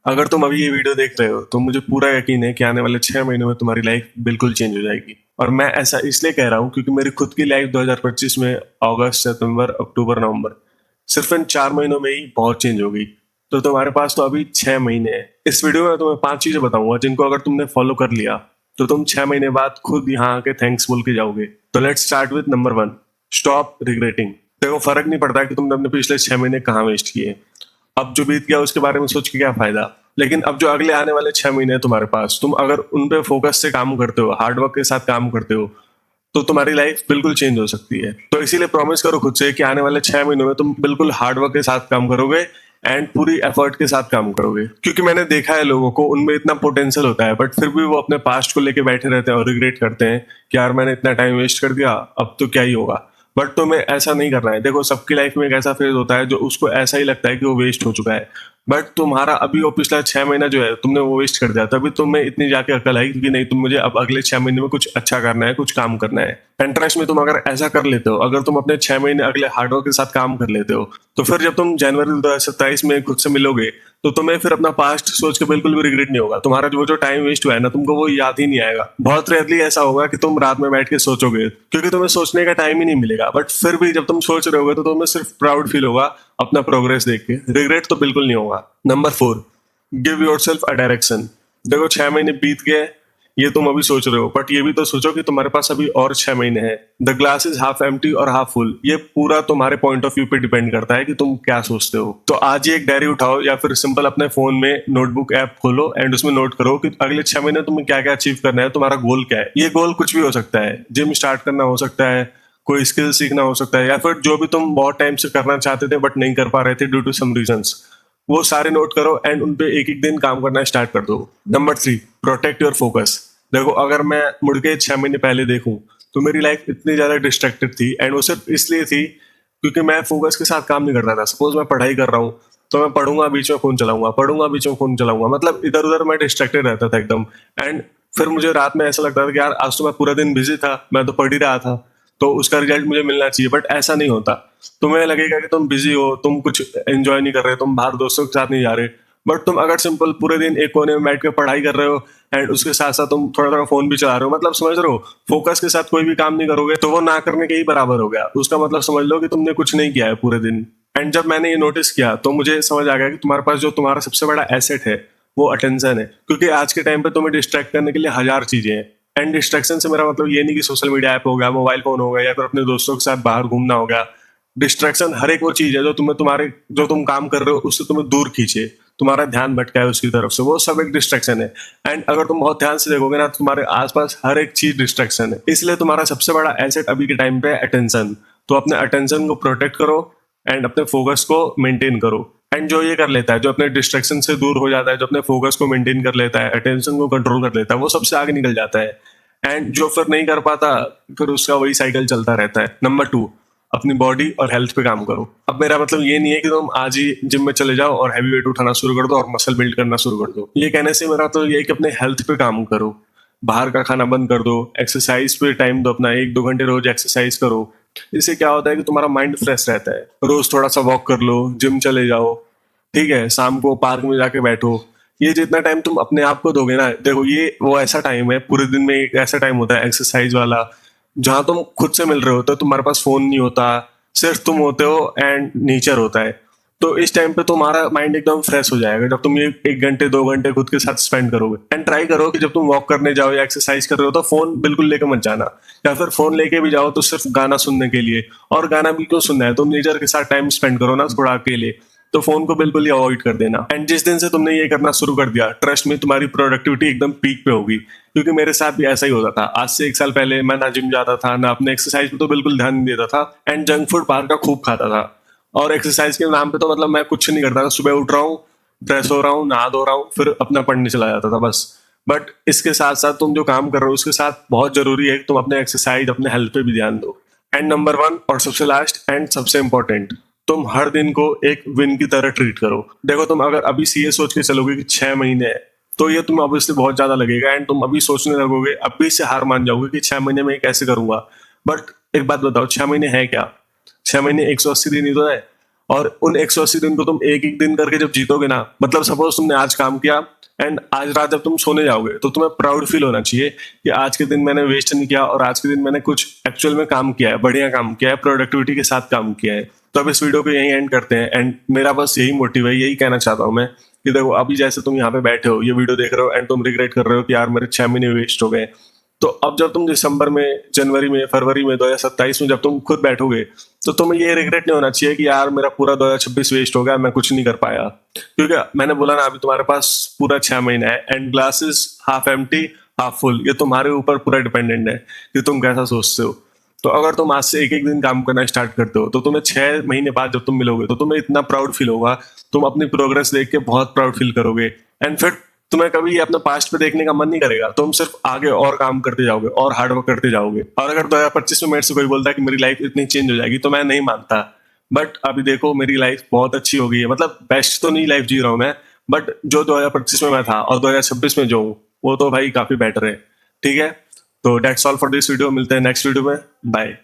अगर तुम अभी ये वीडियो देख रहे हो तो मुझे पूरा यकीन है कि आने वाले 6 महीनों में तुम्हारी लाइफ बिल्कुल चेंज हो जाएगी। और मैं ऐसा इसलिए कह रहा हूँ क्योंकि मेरी खुद की लाइफ 2025 में अगस्त, सितंबर, अक्टूबर, नवंबर सिर्फ इन 4 महीनों में ही बहुत चेंज हो गई। तो तुम्हारे पास तो अभी 6 महीने हैं। इस वीडियो में तुम्हें 5 चीजें बताऊंगा जिनको अगर तुमने फॉलो कर लिया तो तुम 6 महीने बाद खुद यहाँ आके थैंक्स बोल के जाओगे। तो let's start with number 1। Stop regretting. देखो, फर्क नहीं पड़ता कि तुमने अपने पिछले 6 महीने कहाँ वेस्ट किए। अब जो बीत गया उसके बारे में सोच के क्या फायदा। लेकिन अब जो अगले आने वाले 6 महीने हैं तुम्हारे पास, तुम अगर उन पे फोकस से काम करते हो, हार्डवर्क के साथ काम करते हो, तो तुम्हारी लाइफ बिल्कुल चेंज हो सकती है। तो इसीलिए प्रॉमिस करो खुद से कि आने वाले 6 महीनों में तुम बिल्कुल हार्डवर्क के साथ काम करोगे एंड पूरी एफर्ट के साथ काम करोगे। क्योंकि मैंने देखा है लोगों को, उनमें इतना पोटेंशियल होता है बट फिर भी वो अपने पास्ट को लेके बैठे रहते हैं और रिग्रेट करते हैं कि यार मैंने इतना टाइम वेस्ट कर दिया, अब तो क्या ही होगा। बट तुम्हें ऐसा नहीं करना है। देखो, सबकी लाइफ में एक ऐसा फेज होता है जो उसको ऐसा ही लगता है कि वो वेस्ट हो चुका है। बट तुम्हारा अभी वो पिछला 6 महीना जो है तुमने वो वेस्ट कर दिया, तभी तुम्हें इतनी जाके अकल आई कि नहीं, तुम मुझे अब अगले 6 महीने में कुछ अच्छा करना है, कुछ काम करना है। इंटरेस्ट में तुम अगर ऐसा कर लेते हो, अगर तुम अपने 6 महीने अगले हार्डवर्क के साथ काम कर लेते हो, तो फिर जब तुम जनवरी 2027 में खुद से मिलोगे तो तुम्हें फिर अपना पास्ट सोच के बिल्कुल भी रिग्रेट नहीं होगा। तुम्हारा जो जो टाइम वेस्ट हुआ है ना, तुमको वो याद ही नहीं आएगा। बहुत रेयरली ऐसा होगा कि तुम रात में बैठ के सोचोगे, क्योंकि तुम्हें सोचने का टाइम ही नहीं मिलेगा। बट फिर भी जब तुम सोच रहे होगे तो तुम्हें सिर्फ प्राउड फील होगा अपना प्रोग्रेस देख के। रिग्रेट तो बिल्कुल नहीं होगा। Number 4, give your self a direction. देखो, 6 महीने बीत गए, ये तुम अभी सोच रहे हो, बट ये भी तो सोचो कि तुम्हारे पास अभी और 6 महीने हैं। The glass is half empty और हाफ फुल, ये पूरा तुम्हारे पॉइंट ऑफ व्यू पे डिपेंड करता है कि तुम क्या सोचते हो। तो आज ही एक डायरी उठाओ या फिर सिंपल अपने फोन में नोटबुक ऐप खोलो एंड उसमें नोट करो कि अगले 6 महीने तुम्हें क्या क्या अचीव करना है, तुम्हारा गोल क्या है। ये गोल कुछ भी हो सकता है, जिम स्टार्ट करना हो सकता है, कोई स्किल सीखना हो सकता है, या फिर जो भी तुम बहुत टाइम से करना चाहते थे बट नहीं कर पा रहे थे ड्यू टू सम रीजंस। वो सारे नोट करो एंड उन पे एक एक दिन काम करना स्टार्ट कर दो। Number 3, protect your focus. देखो, अगर मैं मुड़ के 6 महीने पहले देखूं तो मेरी लाइफ इतनी ज्यादा डिस्ट्रैक्टेड थी, एंड वो सिर्फ इसलिए थी क्योंकि मैं फोकस के साथ काम नहीं करता था। सपोज मैं पढ़ाई कर रहा हूँ तो मैं पढ़ूंगा, बीच में फोन चलाऊंगा, पढ़ूंगा, बीच में फोन चलाऊंगा, मतलब इधर उधर मैं डिस्ट्रैक्टेड रहता था एकदम। एंड फिर मुझे रात में ऐसा लगता था कि यार आज तो मैं पूरा दिन बिजी था, मैं तो पढ़ ही रहा था, तो उसका रिजल्ट मुझे मिलना चाहिए। बट ऐसा नहीं होता। तुम्हें लगेगा कि तुम बिजी हो, तुम कुछ एंजॉय नहीं कर रहे, तुम बाहर दोस्तों के साथ नहीं जा रहे, बट तुम अगर सिंपल पूरे दिन एक कोने में बैठ के पढ़ाई कर रहे हो एंड उसके साथ साथ तुम थोड़ा थोड़ा फोन भी चला रहे हो, मतलब समझ रहे हो, फोकस के साथ कोई भी काम नहीं करोगे तो वो ना करने के ही बराबर हो गया। उसका मतलब समझ लो कि तुमने कुछ नहीं किया है पूरे दिन। एंड जब मैंने ये नोटिस किया तो मुझे समझ आ गया कि तुम्हारे पास जो तुम्हारा सबसे बड़ा एसेट है वो अटेंशन है। क्योंकि आज के टाइम पे तुम्हें डिस्ट्रैक्ट करने के लिए हजार चीजें हैं। एंड डिस्ट्रैक्शन से मेरा मतलब ये नहीं कि सोशल मीडिया ऐप हो गया, मोबाइल फोन हो गया, या फिर अपने दोस्तों के साथ बाहर घूमना हो गया। डिस्ट्रैक्शन हर एक वो चीज है जो तुम्हें तुम्हारे जो तुम काम कर रहे हो उससे तुम्हें दूर खींचे, तुम्हारा ध्यान भटका है उसकी तरफ से, वो सब एक डिस्ट्रैक्शन है। एंड अगर तुम बहुत ध्यान से देखोगे ना, तो तुम्हारे आसपास हर एक चीज डिस्ट्रैक्शन है। इसलिए तुम्हारा सबसे बड़ा एसेट अभी के टाइम पे अटेंशन। तो अपने अटेंशन को प्रोटेक्ट करो एंड अपने फोकस को मेंटेन करो। एंड जो ये कर लेता है, जो अपने डिस्ट्रैक्शन से दूर हो जाता है, जो अपने फोकस को मेंटेन कर लेता है, अटेंशन को कंट्रोल कर लेता है, वो सबसे आगे निकल जाता है। एंड जो फिर नहीं कर पाता, फिर उसका वही साइकिल चलता रहता है। नंबर 2, अपनी बॉडी और हेल्थ पे काम करो। अब मेरा मतलब ये नहीं है कि तुम आज ही जिम में चले जाओ और हैवी वेट उठाना शुरू कर दो और मसल बिल्ड करना शुरू कर दो। ये कहने से मेरा तो ये है कि अपने हेल्थ पे काम करो। बाहर का खाना बंद कर दो, एक्सरसाइज पे टाइम दो अपना, 1-2 घंटे रोज एक्सरसाइज करो। इससे क्या होता है कि तुम्हारा माइंड फ्रेश रहता है। रोज थोड़ा सा वॉक कर लो, जिम चले जाओ, ठीक है, शाम को पार्क में जाके बैठो। ये जितना टाइम तुम अपने आप को दोगे ना, देखो ये वो ऐसा टाइम है पूरे दिन में, एक ऐसा टाइम होता है एक्सरसाइज वाला जहां तुम खुद से मिल रहे होते हो। तुम्हारे पास फोन नहीं होता, सिर्फ तुम होते हो एंड नेचर होता है। तो इस टाइम पे तुम्हारा माइंड एकदम फ्रेश हो जाएगा जब तुम ये 1-2 घंटे खुद के साथ स्पेंड करोगे। एंड ट्राई करो कि जब तुम वॉक करने जाओ या एक्सरसाइज कर रहे हो तो फोन बिल्कुल लेके मत जाना, या फिर फोन लेके भी जाओ तो सिर्फ गाना सुनने के लिए। और गाना भी क्यों सुनना है, तुम नेचर के साथ टाइम स्पेंड करो ना थोड़ा अकेले। तो फोन को बिल्कुल ही अवॉइड कर देना। एंड जिस दिन से तुमने ये करना शुरू कर दिया, ट्रस्ट में तुम्हारी प्रोडक्टिविटी एकदम पीक पे होगी। क्योंकि मेरे साथ भी ऐसा ही होता था। आज से 1 साल पहले मैं ना जिम जाता था, ना अपने एक्सरसाइज पे तो बिल्कुल ध्यान नहीं देता था, एंड जंक फूड बाहर का खूब खाता था। और एक्सरसाइज के नाम पे तो मतलब मैं कुछ नहीं करता था। सुबह उठ रहा हूँ, फ्रेश हो रहा हूँ, नहा धो रहा हूँ, फिर अपना पढ़ने चला जाता था बस। बट इसके साथ साथ तुम जो काम कर रहे हो उसके साथ बहुत जरूरी है कि तुम अपने एक्सरसाइज, अपने हेल्थ पे भी ध्यान दो। एंड नंबर 1 और सबसे लास्ट एंड सबसे इंपॉर्टेंट, तुम हर दिन को एक विन की तरह ट्रीट करो। देखो, तुम अगर अभी से ये सोच के चलोगे कि 6 महीने है, तो ये तुम्हें ऑब्वियसली बहुत ज्यादा लगेगा एंड तुम अभी सोचने लगोगे, अभी से हार मान जाओगे कि 6 महीने में कैसे करूंगा। बट एक बात बताओ, 6 महीने है क्या? 6 महीने 180 दिन ही तो है। और उन 180 दिन को तुम एक एक दिन करके जब जीतोगे ना, मतलब सपोज तुमने आज काम किया एंड आज रात जब तुम सोने जाओगे तो तुम्हें प्राउड फील होना चाहिए कि आज के दिन मैंने वेस्ट नहीं किया और आज के दिन मैंने कुछ एक्चुअल में काम किया है, बढ़िया काम किया है, प्रोडक्टिविटी के साथ काम किया है। तो अब इस वीडियो को यहीं एंड करते हैं एंड मेरा बस यही मोटिव है, यही कहना चाहता हूँ मैं कि देखो अभी जैसे तुम यहाँ पे बैठे हो, ये वीडियो देख रहे हो एंड तुम रिग्रेट कर रहे हो कि यार मेरे 6 महीने वेस्ट हो गए। तो अब जब तुम दिसंबर में, जनवरी में, फरवरी में, 2027 में जब तुम खुद बैठोगे तो तुम्हें ये रिग्रेट नहीं होना चाहिए कि यार मेरा पूरा 2026 वेस्ट हो गया, मैं कुछ नहीं कर पाया। क्योंकि मैंने बोला ना, अभी तुम्हारे पास पूरा 6 महीना है and glass is half empty half full. ये तुम्हारे ऊपर पूरा डिपेंडेंट है कि तुम कैसा सोचते हो। तो अगर तुम आज से एक एक दिन काम करना स्टार्ट करते हो तो तुम्हें 6 महीने बाद जब तुम मिलोगे तो तुम्हें इतना प्राउड फील होगा, तुम अपनी प्रोग्रेस देख के बहुत प्राउड फील करोगे एंड फिर तुम्हें कभी अपने पास्ट पे देखने का मन नहीं करेगा। तुम सिर्फ आगे और काम करते जाओगे और हार्डवर्क करते जाओगे। और अगर 2025 में मेरे से कोई बोलता है कि मेरी लाइफ इतनी चेंज हो जाएगी तो मैं नहीं मानता। बट अभी देखो मेरी लाइफ बहुत अच्छी हो गई है, मतलब बेस्ट तो नहीं लाइफ जी रहा हूँ मैं, बट जो 2025 में मैं था और 2026 में जो हूँ वो तो भाई काफी बेटर है। ठीक है, तो that's all for this video. मिलते हैं नेक्स्ट वीडियो में। बाय।